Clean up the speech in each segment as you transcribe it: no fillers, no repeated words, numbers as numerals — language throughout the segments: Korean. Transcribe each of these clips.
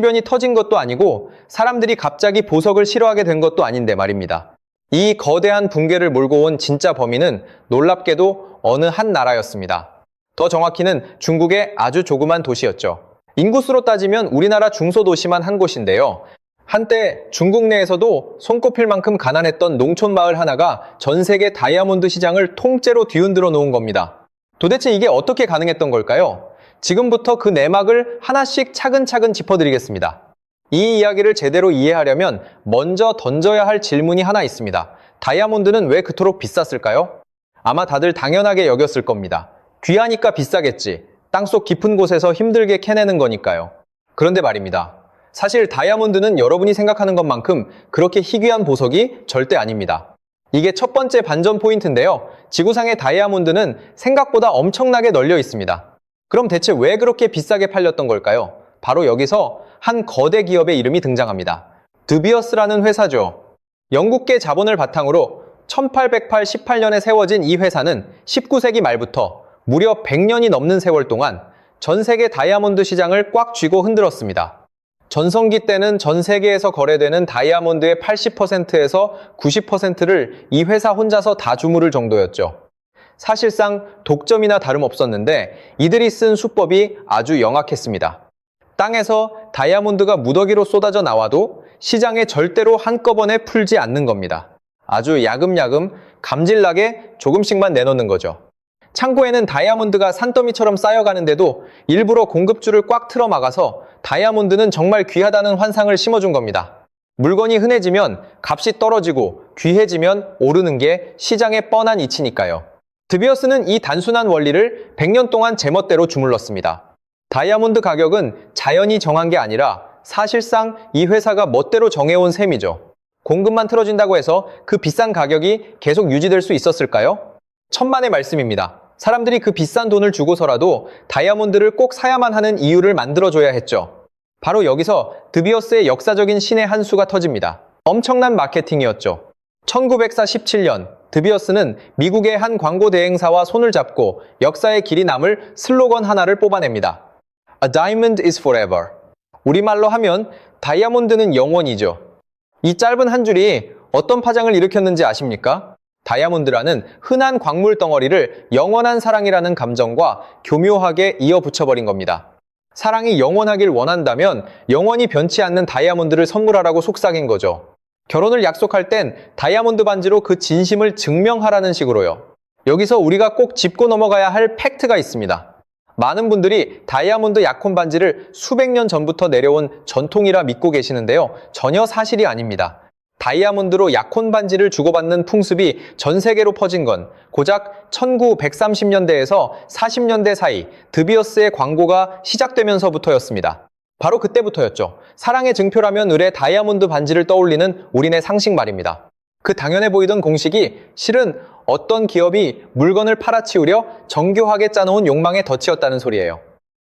변이 터진 것도 아니고 사람들이 갑자기 보석을 싫어하게 된 것도 아닌데 말입니다. 이 거대한 붕괴를 몰고 온 진짜 범인은 놀랍게도 어느 한 나라였습니다. 더 정확히는 중국의 아주 조그만 도시였죠. 인구수로 따지면 우리나라 중소도시만 한 곳인데요. 한때 중국 내에서도 손꼽힐 만큼 가난했던 농촌 마을 하나가 전 세계 다이아몬드 시장을 통째로 뒤흔들어 놓은 겁니다. 도대체 이게 어떻게 가능했던 걸까요? 지금부터 그 내막을 하나씩 차근차근 짚어드리겠습니다. 이 이야기를 제대로 이해하려면 먼저 던져야 할 질문이 하나 있습니다. 다이아몬드는 왜 그토록 비쌌을까요? 아마 다들 당연하게 여겼을 겁니다. 귀하니까 비싸겠지. 땅속 깊은 곳에서 힘들게 캐내는 거니까요. 그런데 말입니다. 사실 다이아몬드는 여러분이 생각하는 것만큼 그렇게 희귀한 보석이 절대 아닙니다. 이게 첫 번째 반전 포인트인데요. 지구상의 다이아몬드는 생각보다 엄청나게 널려 있습니다. 그럼 대체 왜 그렇게 비싸게 팔렸던 걸까요? 바로 여기서 한 거대 기업의 이름이 등장합니다. 드비어스라는 회사죠. 영국계 자본을 바탕으로 1818년에 세워진 이 회사는 19세기 말부터 무려 100년이 넘는 세월 동안 전 세계 다이아몬드 시장을 꽉 쥐고 흔들었습니다. 전성기 때는 전 세계에서 거래되는 다이아몬드의 80%에서 90%를 이 회사 혼자서 다 주무를 정도였죠. 사실상 독점이나 다름없었는데 이들이 쓴 수법이 아주 영악했습니다. 땅에서 다이아몬드가 무더기로 쏟아져 나와도 시장에 절대로 한꺼번에 풀지 않는 겁니다. 아주 야금야금 감질나게 조금씩만 내놓는 거죠. 창고에는 다이아몬드가 산더미처럼 쌓여가는데도 일부러 공급줄을 꽉 틀어 막아서 다이아몬드는 정말 귀하다는 환상을 심어준 겁니다. 물건이 흔해지면 값이 떨어지고 귀해지면 오르는 게 시장의 뻔한 이치니까요. 드비어스는 이 단순한 원리를 100년 동안 제멋대로 주물렀습니다. 다이아몬드 가격은 자연이 정한 게 아니라 사실상 이 회사가 멋대로 정해온 셈이죠. 공급만 틀어진다고 해서 그 비싼 가격이 계속 유지될 수 있었을까요? 천만의 말씀입니다. 사람들이 그 비싼 돈을 주고서라도 다이아몬드를 꼭 사야만 하는 이유를 만들어줘야 했죠. 바로 여기서 드비어스의 역사적인 신의 한 수가 터집니다. 엄청난 마케팅이었죠. 1947년 드비어스는 미국의 한 광고 대행사와 손을 잡고 역사의 길이 남을 슬로건 하나를 뽑아냅니다. A diamond is forever. 우리말로 하면 다이아몬드는 영원이죠. 이 짧은 한 줄이 어떤 파장을 일으켰는지 아십니까? 다이아몬드라는 흔한 광물 덩어리를 영원한 사랑이라는 감정과 교묘하게 이어붙여버린 겁니다. 사랑이 영원하길 원한다면 영원히 변치 않는 다이아몬드를 선물하라고 속삭인 거죠. 결혼을 약속할 땐 다이아몬드 반지로 그 진심을 증명하라는 식으로요. 여기서 우리가 꼭 짚고 넘어가야 할 팩트가 있습니다. 많은 분들이 다이아몬드 약혼 반지를 수백 년 전부터 내려온 전통이라 믿고 계시는데요. 전혀 사실이 아닙니다. 다이아몬드로 약혼 반지를 주고받는 풍습이 전 세계로 퍼진 건 고작 1930년대에서 40년대 사이 드비어스의 광고가 시작되면서부터였습니다. 바로 그때부터였죠. 사랑의 증표라면 을의 다이아몬드 반지를 떠올리는 우리네 상식 말입니다. 그 당연해 보이던 공식이 실은 어떤 기업이 물건을 팔아치우려 정교하게 짜놓은 욕망의 덫이었다는 소리예요.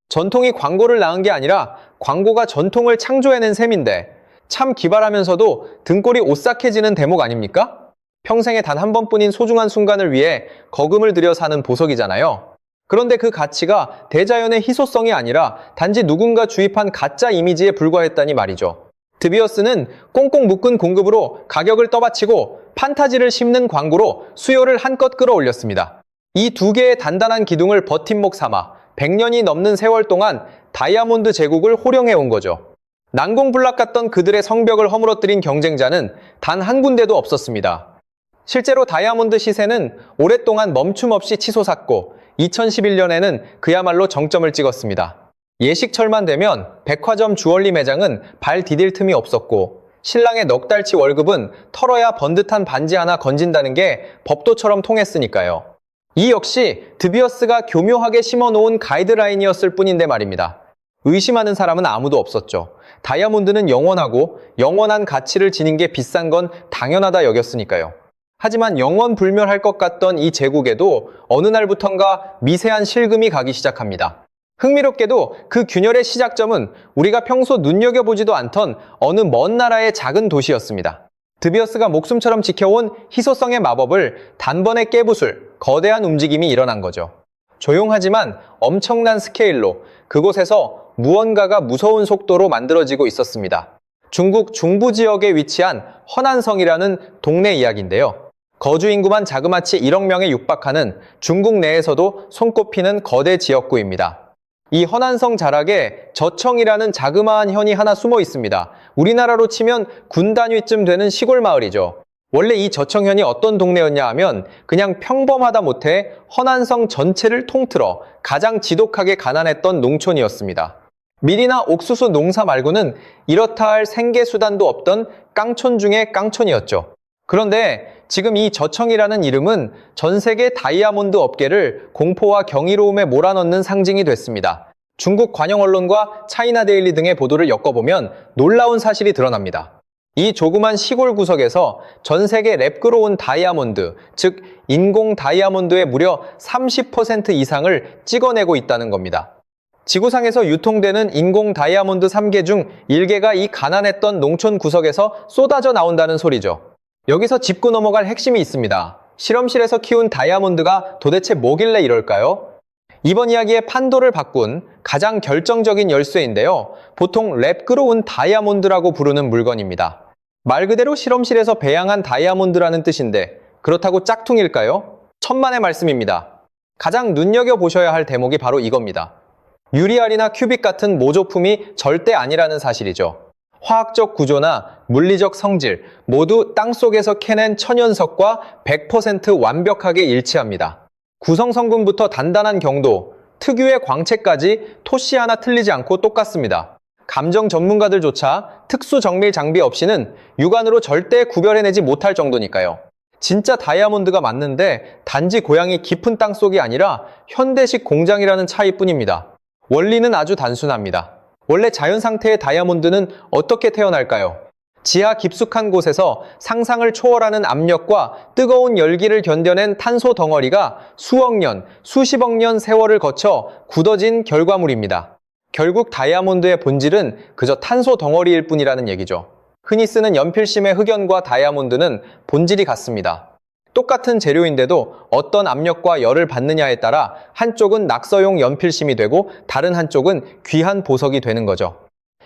전통이 광고를 낳은 게 아니라 광고가 전통을 창조해낸 셈인데 참 기발하면서도 등골이 오싹해지는 대목 아닙니까? 평생에 단 한 번뿐인 소중한 순간을 위해 거금을 들여 사는 보석이잖아요. 그런데 그 가치가 대자연의 희소성이 아니라 단지 누군가 주입한 가짜 이미지에 불과했다니 말이죠. 드비어스는 꽁꽁 묶은 공급으로 가격을 떠받치고 판타지를 심는 광고로 수요를 한껏 끌어올렸습니다. 이 두 개의 단단한 기둥을 버팀목 삼아 100년이 넘는 세월 동안 다이아몬드 제국을 호령해온 거죠. 난공불락 같던 그들의 성벽을 허물어뜨린 경쟁자는 단 한 군데도 없었습니다. 실제로 다이아몬드 시세는 오랫동안 멈춤 없이 치솟았고 2011년에는 그야말로 정점을 찍었습니다. 예식철만 되면 백화점 주얼리 매장은 발 디딜 틈이 없었고 신랑의 넉 달치 월급은 털어야 번듯한 반지 하나 건진다는 게 법도처럼 통했으니까요. 이 역시 드비어스가 교묘하게 심어놓은 가이드라인이었을 뿐인데 말입니다. 의심하는 사람은 아무도 없었죠. 다이아몬드는 영원하고 영원한 가치를 지닌 게 비싼 건 당연하다 여겼으니까요. 하지만 영원불멸할 것 같던 이 제국에도 어느 날부턴가 미세한 실금이 가기 시작합니다. 흥미롭게도 그 균열의 시작점은 우리가 평소 눈여겨보지도 않던 어느 먼 나라의 작은 도시였습니다. 드비어스가 목숨처럼 지켜온 희소성의 마법을 단번에 깨부술 거대한 움직임이 일어난 거죠. 조용하지만 엄청난 스케일로 그곳에서 무언가가 무서운 속도로 만들어지고 있었습니다. 중국 중부 지역에 위치한 허난성이라는 동네 이야기인데요. 거주 인구만 자그마치 1억 명에 육박하는 중국 내에서도 손꼽히는 거대 지역구입니다. 이 허난성 자락에 저청이라는 자그마한 현이 하나 숨어 있습니다. 우리나라로 치면 군 단위쯤 되는 시골 마을이죠. 원래 이 저청현이 어떤 동네였냐 하면 그냥 평범하다 못해 허난성 전체를 통틀어 가장 지독하게 가난했던 농촌이었습니다. 밀이나 옥수수 농사 말고는 이렇다 할 생계수단도 없던 깡촌 중의 깡촌이었죠. 그런데 지금 이 저청이라는 이름은 전 세계 다이아몬드 업계를 공포와 경이로움에 몰아넣는 상징이 됐습니다. 중국 관영 언론과 차이나 데일리 등의 보도를 엮어보면 놀라운 사실이 드러납니다. 이 조그만 시골 구석에서 전 세계 랩그로 온 다이아몬드, 즉 인공 다이아몬드의 무려 30% 이상을 찍어내고 있다는 겁니다. 지구상에서 유통되는 인공 다이아몬드 3개 중 1개가 이 가난했던 농촌 구석에서 쏟아져 나온다는 소리죠. 여기서 짚고 넘어갈 핵심이 있습니다. 실험실에서 키운 다이아몬드가 도대체 뭐길래 이럴까요? 이번 이야기의 판도를 바꾼 가장 결정적인 열쇠인데요. 보통 랩그로 온 다이아몬드라고 부르는 물건입니다. 말 그대로 실험실에서 배양한 다이아몬드라는 뜻인데 그렇다고 짝퉁일까요? 천만의 말씀입니다. 가장 눈여겨보셔야 할 대목이 바로 이겁니다. 유리알이나 큐빅 같은 모조품이 절대 아니라는 사실이죠. 화학적 구조나 물리적 성질 모두 땅속에서 캐낸 천연석과 100% 완벽하게 일치합니다. 구성 성분부터 단단한 경도, 특유의 광채까지 토씨 하나 틀리지 않고 똑같습니다. 감정 전문가들조차 특수 정밀 장비 없이는 육안으로 절대 구별해내지 못할 정도니까요. 진짜 다이아몬드가 맞는데 단지 고향이 깊은 땅속이 아니라 현대식 공장이라는 차이뿐입니다. 원리는 아주 단순합니다. 원래 자연 상태의 다이아몬드는 어떻게 태어날까요? 지하 깊숙한 곳에서 상상을 초월하는 압력과 뜨거운 열기를 견뎌낸 탄소 덩어리가 수억 년, 수십억 년 세월을 거쳐 굳어진 결과물입니다. 결국 다이아몬드의 본질은 그저 탄소 덩어리일 뿐이라는 얘기죠. 흔히 쓰는 연필심의 흑연과 다이아몬드는 본질이 같습니다. 똑같은 재료인데도 어떤 압력과 열을 받느냐에 따라 한쪽은 낙서용 연필심이 되고 다른 한쪽은 귀한 보석이 되는 거죠.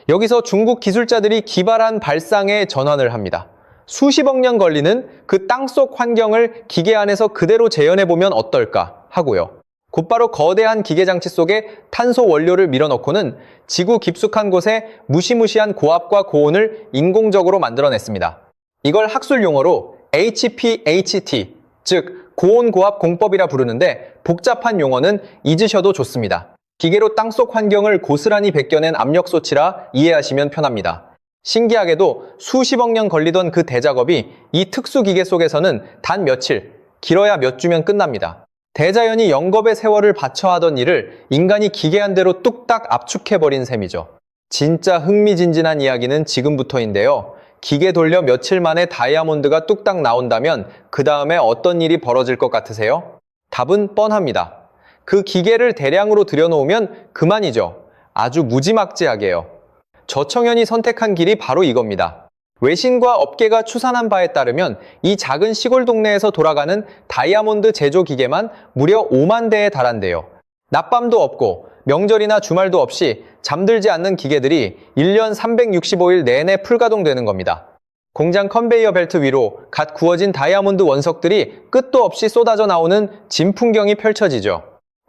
여기서 중국 기술자들이 기발한 발상에 전환을 합니다. 수십억 년 걸리는 그 땅속 환경을 기계 안에서 그대로 재현해보면 어떨까 하고요. 곧바로 거대한 기계장치 속에 탄소 원료를 밀어넣고는 지구 깊숙한 곳에 무시무시한 고압과 고온을 인공적으로 만들어냈습니다. 이걸 학술 용어로 HPHT, 즉 고온고압 공법이라 부르는데 복잡한 용어는 잊으셔도 좋습니다. 기계로 땅속 환경을 고스란히 베껴낸 압력소치라 이해하시면 편합니다. 신기하게도 수십억 년 걸리던 그 대작업이 이 특수기계 속에서는 단 며칠, 길어야 몇 주면 끝납니다. 대자연이 영겁의 세월을 바쳐 하던 일을 인간이 기계 한 대로 뚝딱 압축해버린 셈이죠. 진짜 흥미진진한 이야기는 지금부터인데요. 기계 돌려 며칠 만에 다이아몬드가 뚝딱 나온다면 그 다음에 어떤 일이 벌어질 것 같으세요? 답은 뻔합니다. 그 기계를 대량으로 들여놓으면 그만이죠. 아주 무지막지하게요. 저청현이 선택한 길이 바로 이겁니다. 외신과 업계가 추산한 바에 따르면 이 작은 시골 동네에서 돌아가는 다이아몬드 제조 기계만 무려 5만 대에 달한대요. 낮밤도 없고 명절이나 주말도 없이 잠들지 않는 기계들이 1년 365일 내내 풀가동되는 겁니다. 공장 컨베이어 벨트 위로 갓 구워진 다이아몬드 원석들이 끝도 없이 쏟아져 나오는 진풍경이 펼쳐지죠.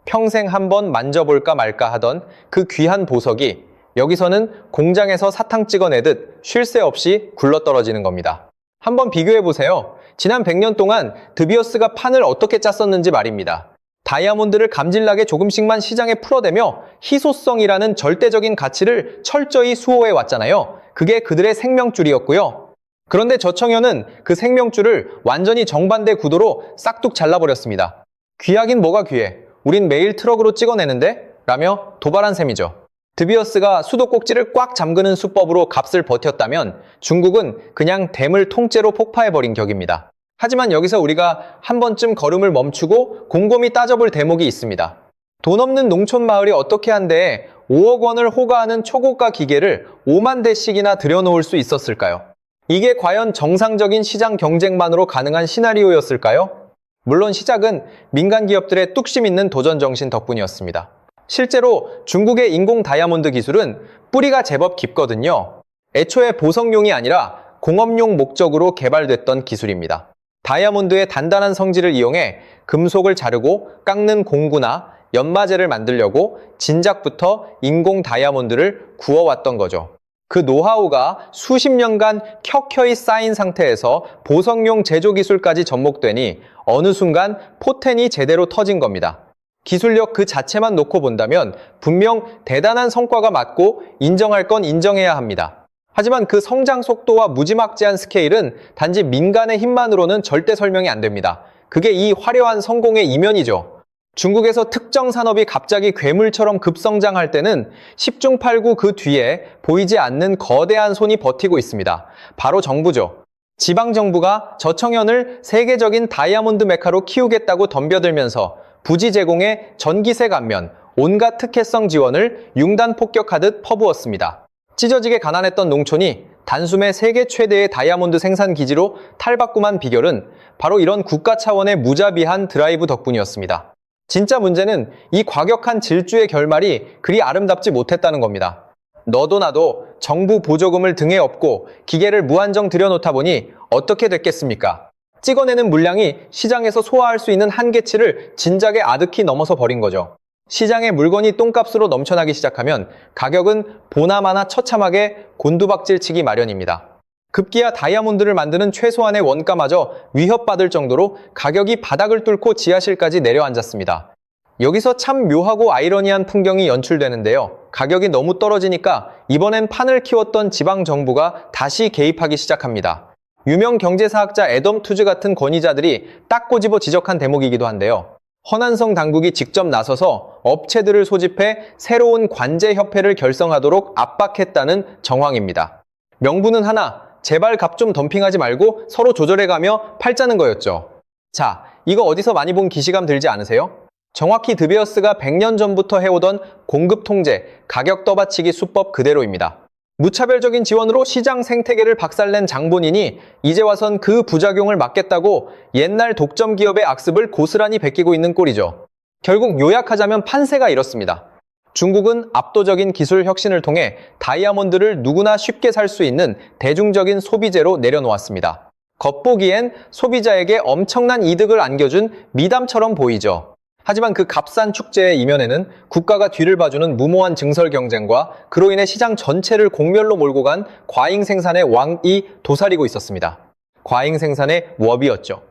평생 한번 만져볼까 말까 하던 그 귀한 보석이 여기서는 공장에서 사탕 찍어내듯 쉴 새 없이 굴러떨어지는 겁니다. 한번 비교해보세요. 지난 100년 동안 드비어스가 판을 어떻게 짰었는지 말입니다. 다이아몬드를 감질나게 조금씩만 시장에 풀어대며 희소성이라는 절대적인 가치를 철저히 수호해 왔잖아요. 그게 그들의 생명줄이었고요. 그런데 저청현은 그 생명줄을 완전히 정반대 구도로 싹둑 잘라버렸습니다. 귀하긴 뭐가 귀해. 우린 매일 트럭으로 찍어내는데? 라며 도발한 셈이죠. 드비어스가 수도꼭지를 꽉 잠그는 수법으로 값을 버텼다면 중국은 그냥 댐을 통째로 폭파해버린 격입니다. 하지만 여기서 우리가 한 번쯤 걸음을 멈추고 곰곰이 따져볼 대목이 있습니다. 돈 없는 농촌 마을이 어떻게 한데 5억 원을 호가하는 초고가 기계를 5만 대씩이나 들여놓을 수 있었을까요? 이게 과연 정상적인 시장 경쟁만으로 가능한 시나리오였을까요? 물론 시작은 민간 기업들의 뚝심 있는 도전 정신 덕분이었습니다. 실제로 중국의 인공 다이아몬드 기술은 뿌리가 제법 깊거든요. 애초에 보석용이 아니라 공업용 목적으로 개발됐던 기술입니다. 다이아몬드의 단단한 성질을 이용해 금속을 자르고 깎는 공구나 연마제를 만들려고 진작부터 인공 다이아몬드를 구워왔던 거죠. 그 노하우가 수십 년간 켜켜이 쌓인 상태에서 보석용 제조 기술까지 접목되니 어느 순간 포텐이 제대로 터진 겁니다. 기술력 그 자체만 놓고 본다면 분명 대단한 성과가 맞고 인정할 건 인정해야 합니다. 하지만 그 성장 속도와 무지막지한 스케일은 단지 민간의 힘만으로는 절대 설명이 안 됩니다. 그게 이 화려한 성공의 이면이죠. 중국에서 특정 산업이 갑자기 괴물처럼 급성장할 때는 10중 8구 그 뒤에 보이지 않는 거대한 손이 버티고 있습니다. 바로 정부죠. 지방정부가 저청현을 세계적인 다이아몬드 메카로 키우겠다고 덤벼들면서 부지 제공에 전기세 감면, 온갖 특혜성 지원을 융단 폭격하듯 퍼부었습니다. 찢어지게 가난했던 농촌이 단숨에 세계 최대의 다이아몬드 생산 기지로 탈바꿈한 비결은 바로 이런 국가 차원의 무자비한 드라이브 덕분이었습니다. 진짜 문제는 이 과격한 질주의 결말이 그리 아름답지 못했다는 겁니다. 너도 나도 정부 보조금을 등에 업고 기계를 무한정 들여놓다 보니 어떻게 됐겠습니까? 찍어내는 물량이 시장에서 소화할 수 있는 한계치를 진작에 아득히 넘어서 버린 거죠. 시장에 물건이 똥값으로 넘쳐나기 시작하면 가격은 보나마나 처참하게 곤두박질치기 마련입니다. 급기야 다이아몬드를 만드는 최소한의 원가마저 위협받을 정도로 가격이 바닥을 뚫고 지하실까지 내려앉았습니다. 여기서 참 묘하고 아이러니한 풍경이 연출되는데요. 가격이 너무 떨어지니까 이번엔 판을 키웠던 지방정부가 다시 개입하기 시작합니다. 유명 경제사학자 애덤 투즈 같은 권위자들이 딱 꼬집어 지적한 대목이기도 한데요. 허난성 당국이 직접 나서서 업체들을 소집해 새로운 관제협회를 결성하도록 압박했다는 정황입니다. 명분은 하나, 제발 값 좀 덤핑하지 말고 서로 조절해가며 팔자는 거였죠. 자, 이거 어디서 많이 본 기시감 들지 않으세요? 정확히 드베어스가 100년 전부터 해오던 공급 통제, 가격 떠받치기 수법 그대로입니다. 무차별적인 지원으로 시장 생태계를 박살낸 장본인이 이제 와선 그 부작용을 막겠다고 옛날 독점 기업의 악습을 고스란히 베끼고 있는 꼴이죠. 결국 요약하자면 판세가 이렇습니다. 중국은 압도적인 기술 혁신을 통해 다이아몬드를 누구나 쉽게 살 수 있는 대중적인 소비재로 내려놓았습니다. 겉보기엔 소비자에게 엄청난 이득을 안겨준 미담처럼 보이죠. 하지만 그 값싼 축제의 이면에는 국가가 뒤를 봐주는 무모한 증설 경쟁과 그로 인해 시장 전체를 공멸로 몰고 간 과잉 생산의 왕이 도사리고 있었습니다. 과잉 생산의 워비였죠.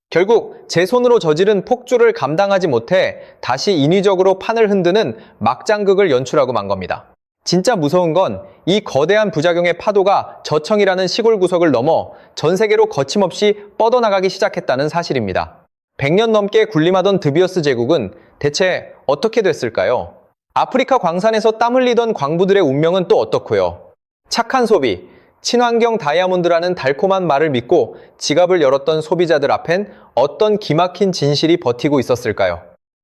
결국 제 손으로 저지른 폭주를 감당하지 못해 다시 인위적으로 판을 흔드는 막장극을 연출하고 만 겁니다. 진짜 무서운 건 이 거대한 부작용의 파도가 저청이라는 시골 구석을 넘어 전 세계로 거침없이 뻗어나가기 시작했다는 사실입니다. 100년 넘게 군림하던 드비어스 제국은 대체 어떻게 됐을까요? 아프리카 광산에서 땀 흘리던 광부들의 운명은 또 어떻고요? 착한 소비, 친환경 다이아몬드라는 달콤한 말을 믿고 지갑을 열었던 소비자들 앞엔 어떤 기막힌 진실이 버티고 있었을까요?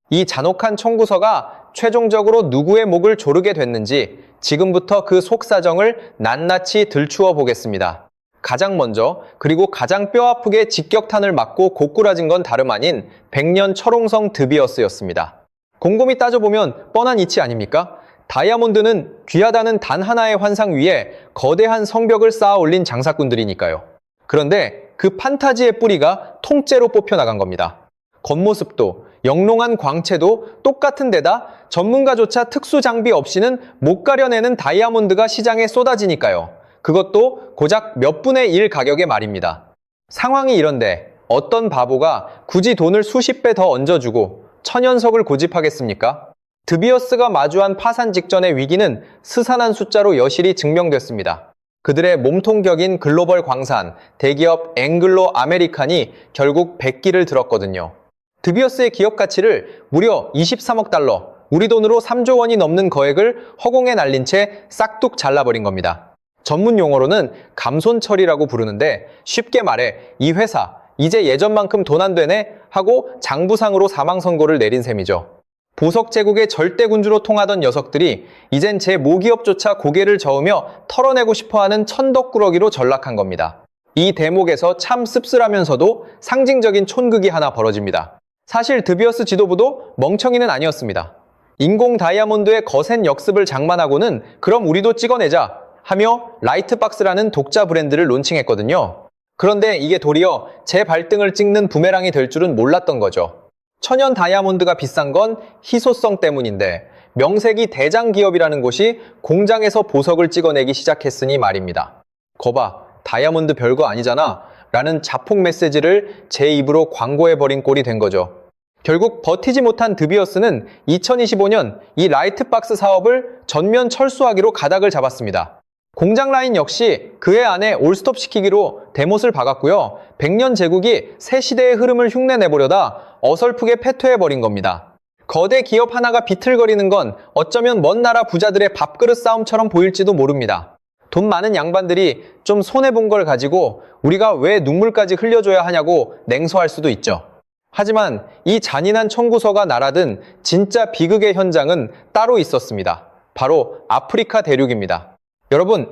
이 잔혹한 청구서가 최종적으로 누구의 목을 조르게 됐는지 지금부터 그 속사정을 낱낱이 들추어 보겠습니다. 가장 먼저 그리고 가장 뼈아프게 직격탄을 맞고 고꾸라진 건 다름 아닌 100년 철옹성 드비어스였습니다. 곰곰이 따져보면 뻔한 이치 아닙니까? 다이아몬드는 귀하다는 단 하나의 환상 위에 거대한 성벽을 쌓아 올린 장사꾼들이니까요. 그런데 그 판타지의 뿌리가 통째로 뽑혀나간 겁니다. 겉모습도 영롱한 광채도 똑같은 데다 전문가조차 특수 장비 없이는 못 가려내는 다이아몬드가 시장에 쏟아지니까요. 그것도 고작 몇 분의 1 가격에 말입니다. 상황이 이런데 어떤 바보가 굳이 돈을 수십 배 더 얹어주고 천연석을 고집하겠습니까? 드비어스가 마주한 파산 직전의 위기는 스산한 숫자로 여실히 증명됐습니다. 그들의 몸통격인 글로벌 광산, 대기업 앵글로 아메리칸이 결국 백기를 들었거든요. 드비어스의 기업 가치를 무려 23억 달러, 우리 돈으로 3조 원이 넘는 거액을 허공에 날린 채 싹둑 잘라버린 겁니다. 전문 용어로는 감손처리라고 부르는데 쉽게 말해 이 회사 이제 예전만큼 돈 안 되네 하고 장부상으로 사망 선고를 내린 셈이죠. 보석 제국의 절대군주로 통하던 녀석들이 이젠 제 모기업조차 고개를 저으며 털어내고 싶어하는 천덕꾸러기로 전락한 겁니다. 이 대목에서 참 씁쓸하면서도 상징적인 촌극이 하나 벌어집니다. 사실 드비어스 지도부도 멍청이는 아니었습니다. 인공 다이아몬드의 거센 역습을 장만하고는 그럼 우리도 찍어내자 하며 라이트박스라는 독자 브랜드를 론칭했거든요. 그런데 이게 도리어 제 발등을 찍는 부메랑이 될 줄은 몰랐던 거죠. 천연 다이아몬드가 비싼 건 희소성 때문인데 명색이 대장 기업이라는 곳이 공장에서 보석을 찍어내기 시작했으니 말입니다. 거봐, 다이아몬드 별거 아니잖아 라는 자폭 메시지를 제 입으로 광고해버린 꼴이 된 거죠. 결국 버티지 못한 드비어스는 2025년 이 라이트박스 사업을 전면 철수하기로 가닥을 잡았습니다. 공장 라인 역시 그해 안에 올스톱 시키기로 대못을 박았고요. 100년 제국이 새 시대의 흐름을 흉내내보려다 어설프게 패퇴해버린 겁니다. 거대 기업 하나가 비틀거리는 건 어쩌면 먼 나라 부자들의 밥그릇 싸움처럼 보일지도 모릅니다. 돈 많은 양반들이 좀 손해본 걸 가지고 우리가 왜 눈물까지 흘려줘야 하냐고 냉소할 수도 있죠. 하지만 이 잔인한 청구서가 날아든 진짜 비극의 현장은 따로 있었습니다. 바로 아프리카 대륙입니다. 여러분,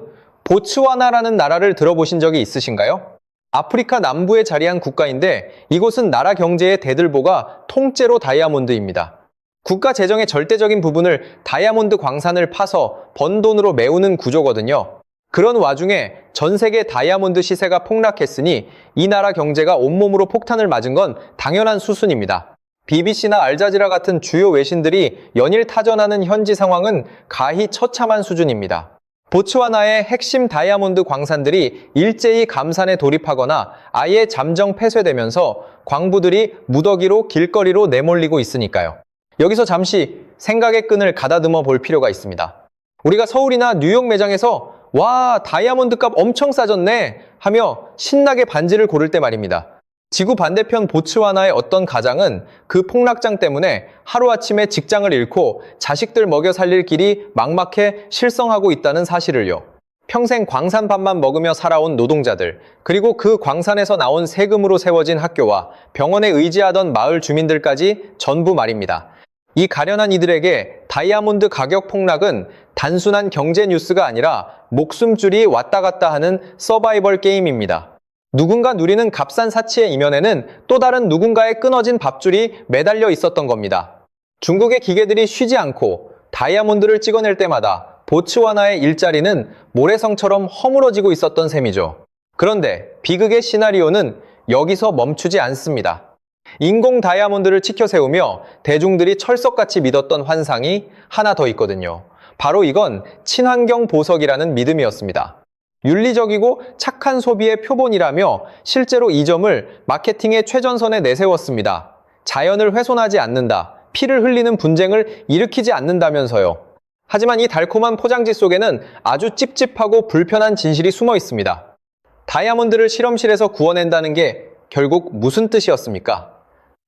보츠와나라는 나라를 들어보신 적이 있으신가요? 아프리카 남부에 자리한 국가인데 이곳은 나라 경제의 대들보가 통째로 다이아몬드입니다. 국가 재정의 절대적인 부분을 다이아몬드 광산을 파서 번 돈으로 메우는 구조거든요. 그런 와중에 전 세계 다이아몬드 시세가 폭락했으니 이 나라 경제가 온몸으로 폭탄을 맞은 건 당연한 수순입니다. BBC나 알자지라 같은 주요 외신들이 연일 타전하는 현지 상황은 가히 처참한 수준입니다. 보츠와나의 핵심 다이아몬드 광산들이 일제히 감산에 돌입하거나 아예 잠정 폐쇄되면서 광부들이 무더기로 길거리로 내몰리고 있으니까요. 여기서 잠시 생각의 끈을 가다듬어 볼 필요가 있습니다. 우리가 서울이나 뉴욕 매장에서 와, 다이아몬드 값 엄청 싸졌네 하며 신나게 반지를 고를 때 말입니다. 지구 반대편 보츠와나의 어떤 가장은 그 폭락장 때문에 하루아침에 직장을 잃고 자식들 먹여 살릴 길이 막막해 실성하고 있다는 사실을요. 평생 광산밥만 먹으며 살아온 노동자들, 그리고 그 광산에서 나온 세금으로 세워진 학교와 병원에 의지하던 마을 주민들까지 전부 말입니다. 이 가련한 이들에게 다이아몬드 가격 폭락은 단순한 경제 뉴스가 아니라 목숨줄이 왔다 갔다 하는 서바이벌 게임입니다. 누군가 누리는 값싼 사치의 이면에는 또 다른 누군가의 끊어진 밥줄이 매달려 있었던 겁니다. 중국의 기계들이 쉬지 않고 다이아몬드를 찍어낼 때마다 보츠와나의 일자리는 모래성처럼 허물어지고 있었던 셈이죠. 그런데 비극의 시나리오는 여기서 멈추지 않습니다. 인공 다이아몬드를 치켜 세우며 대중들이 철석같이 믿었던 환상이 하나 더 있거든요. 바로 이건 친환경 보석이라는 믿음이었습니다. 윤리적이고 착한 소비의 표본이라며 실제로 이 점을 마케팅의 최전선에 내세웠습니다. 자연을 훼손하지 않는다, 피를 흘리는 분쟁을 일으키지 않는다면서요. 하지만 이 달콤한 포장지 속에는 아주 찝찝하고 불편한 진실이 숨어 있습니다. 다이아몬드를 실험실에서 구워낸다는 게 결국 무슨 뜻이었습니까?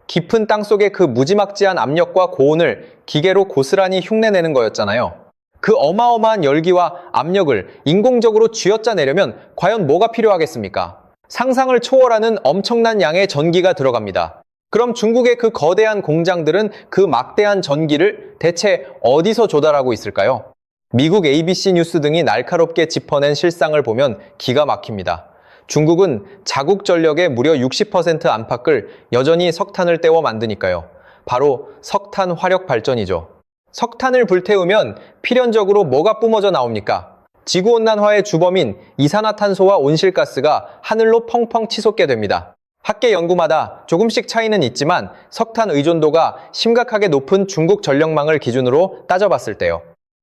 깊은 땅속의 그 무지막지한 압력과 고온을 기계로 고스란히 흉내내는 거였잖아요. 그 어마어마한 열기와 압력을 인공적으로 쥐어짜내려면 과연 뭐가 필요하겠습니까? 상상을 초월하는 엄청난 양의 전기가 들어갑니다. 그럼 중국의 그 거대한 공장들은 그 막대한 전기를 대체 어디서 조달하고 있을까요? 미국 ABC 뉴스 등이 날카롭게 짚어낸 실상을 보면 기가 막힙니다. 중국은 자국 전력의 무려 60% 안팎을 여전히 석탄을 떼워 만드니까요. 바로 석탄 화력 발전이죠. 석탄을 불태우면 필연적으로 뭐가 뿜어져 나옵니까? 지구온난화의 주범인 이산화탄소와 온실가스가 하늘로 펑펑 치솟게 됩니다. 학계 연구마다 조금씩 차이는 있지만 석탄 의존도가 심각하게 높은 중국 전력망을 기준으로 따져봤을 때요.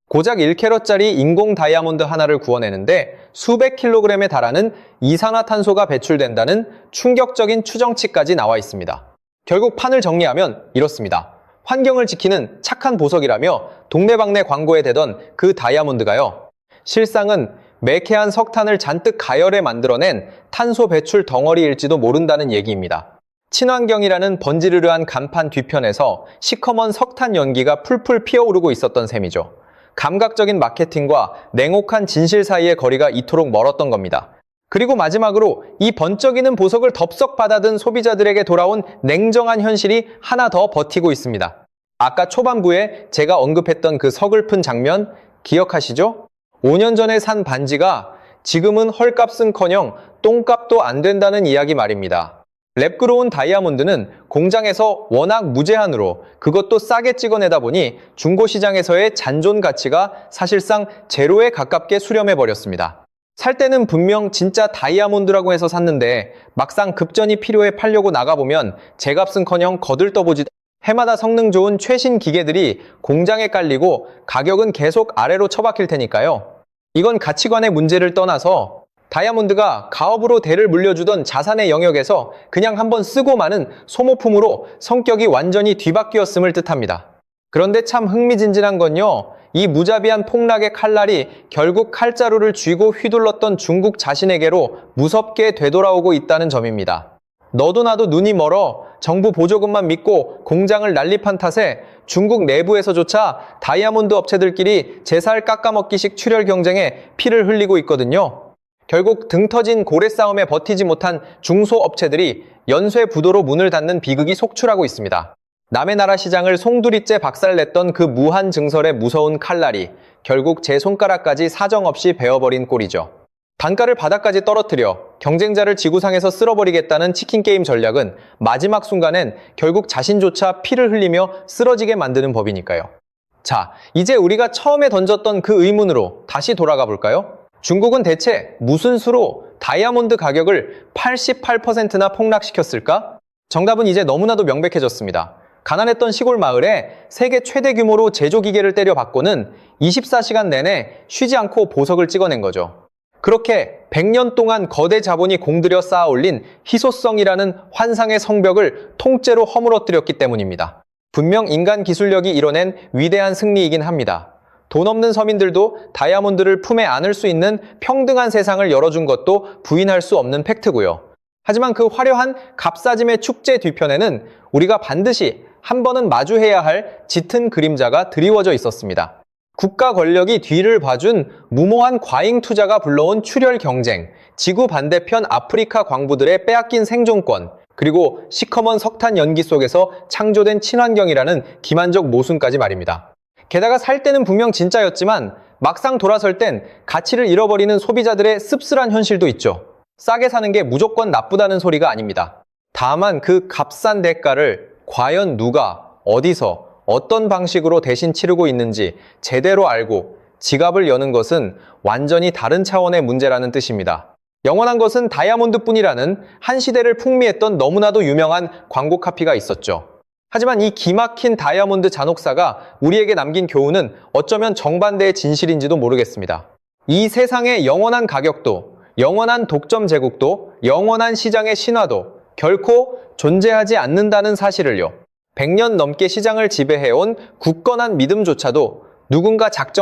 고작 1캐럿짜리 인공 다이아몬드 하나를 구워내는데 수백 킬로그램에 달하는 이산화탄소가 배출된다는 충격적인 추정치까지 나와 있습니다. 결국 판을 정리하면 이렇습니다. 환경을 지키는 착한 보석이라며 동네방네 광고에 대던 그 다이아몬드가요. 실상은 매캐한 석탄을 잔뜩 가열해 만들어낸 탄소 배출 덩어리일지도 모른다는 얘기입니다. 친환경이라는 번지르르한 간판 뒤편에서 시커먼 석탄 연기가 풀풀 피어오르고 있었던 셈이죠. 감각적인 마케팅과 냉혹한 진실 사이의 거리가 이토록 멀었던 겁니다. 그리고 마지막으로 이 번쩍이는 보석을 덥석 받아든 소비자들에게 돌아온 냉정한 현실이 하나 더 버티고 있습니다. 아까 초반부에 제가 언급했던 그 서글픈 장면 기억하시죠? 5년 전에 산 반지가 지금은 헐값은커녕 똥값도 안 된다는 이야기 말입니다. 랩그로운 다이아몬드는 공장에서 워낙 무제한으로 그것도 싸게 찍어내다 보니 중고시장에서의 잔존 가치가 사실상 제로에 가깝게 수렴해버렸습니다. 살 때는 분명 진짜 다이아몬드라고 해서 샀는데 막상 급전이 필요해 팔려고 나가보면 제값은커녕 거들떠보지도 해마다 성능 좋은 최신 기계들이 공장에 깔리고 가격은 계속 아래로 처박힐 테니까요. 이건 가치관의 문제를 떠나서 다이아몬드가 가업으로 대를 물려주던 자산의 영역에서 그냥 한번 쓰고 마는 소모품으로 성격이 완전히 뒤바뀌었음을 뜻합니다. 그런데 참 흥미진진한 건요, 이 무자비한 폭락의 칼날이 결국 칼자루를 쥐고 휘둘렀던 중국 자신에게로 무섭게 되돌아오고 있다는 점입니다. 너도 나도 눈이 멀어 정부 보조금만 믿고 공장을 난립한 탓에 중국 내부에서조차 다이아몬드 업체들끼리 제살 깎아먹기식 출혈 경쟁에 피를 흘리고 있거든요. 결국 등 터진 고래 싸움에 버티지 못한 중소업체들이 연쇄 부도로 문을 닫는 비극이 속출하고 있습니다. 남의 나라 시장을 송두리째 박살냈던 그 무한 증설의 무서운 칼날이 결국 제 손가락까지 사정없이 베어버린 꼴이죠. 단가를 바닥까지 떨어뜨려 경쟁자를 지구상에서 쓸어버리겠다는 치킨게임 전략은 마지막 순간엔 결국 자신조차 피를 흘리며 쓰러지게 만드는 법이니까요. 자, 이제 우리가 처음에 던졌던 그 의문으로 다시 돌아가 볼까요? 중국은 대체 무슨 수로 다이아몬드 가격을 88%나 폭락시켰을까? 정답은 이제 너무나도 명백해졌습니다. 가난했던 시골 마을에 세계 최대 규모로 제조기계를 때려박고는 24시간 내내 쉬지 않고 보석을 찍어낸 거죠. 그렇게 100년 동안 거대 자본이 공들여 쌓아 올린 희소성이라는 환상의 성벽을 통째로 허물어뜨렸기 때문입니다. 분명 인간 기술력이 이뤄낸 위대한 승리이긴 합니다. 돈 없는 서민들도 다이아몬드를 품에 안을 수 있는 평등한 세상을 열어준 것도 부인할 수 없는 팩트고요. 하지만 그 화려한 값싸짐의 축제 뒤편에는 우리가 반드시 한 번은 마주해야 할 짙은 그림자가 드리워져 있었습니다. 국가 권력이 뒤를 봐준 무모한 과잉 투자가 불러온 출혈 경쟁, 지구 반대편 아프리카 광부들의 빼앗긴 생존권, 그리고 시커먼 석탄 연기 속에서 창조된 친환경이라는 기만적 모순까지 말입니다. 게다가 살 때는 분명 진짜였지만 막상 돌아설 땐 가치를 잃어버리는 소비자들의 씁쓸한 현실도 있죠. 싸게 사는 게 무조건 나쁘다는 소리가 아닙니다. 다만 그 값싼 대가를 과연 누가, 어디서, 어떤 방식으로 대신 치르고 있는지 제대로 알고 지갑을 여는 것은 완전히 다른 차원의 문제라는 뜻입니다. 영원한 것은 다이아몬드뿐이라는 한 시대를 풍미했던 너무나도 유명한 광고 카피가 있었죠. 하지만 이 기막힌 다이아몬드 잔혹사가 우리에게 남긴 교훈은 어쩌면 정반대의 진실인지도 모르겠습니다. 이 세상의 영원한 가격도, 영원한 독점 제국도, 영원한 시장의 신화도 결코 존재하지 않는다는 사실을요. 100년 넘게 시장을 지배해온 굳건한 믿음조차도 누군가 작정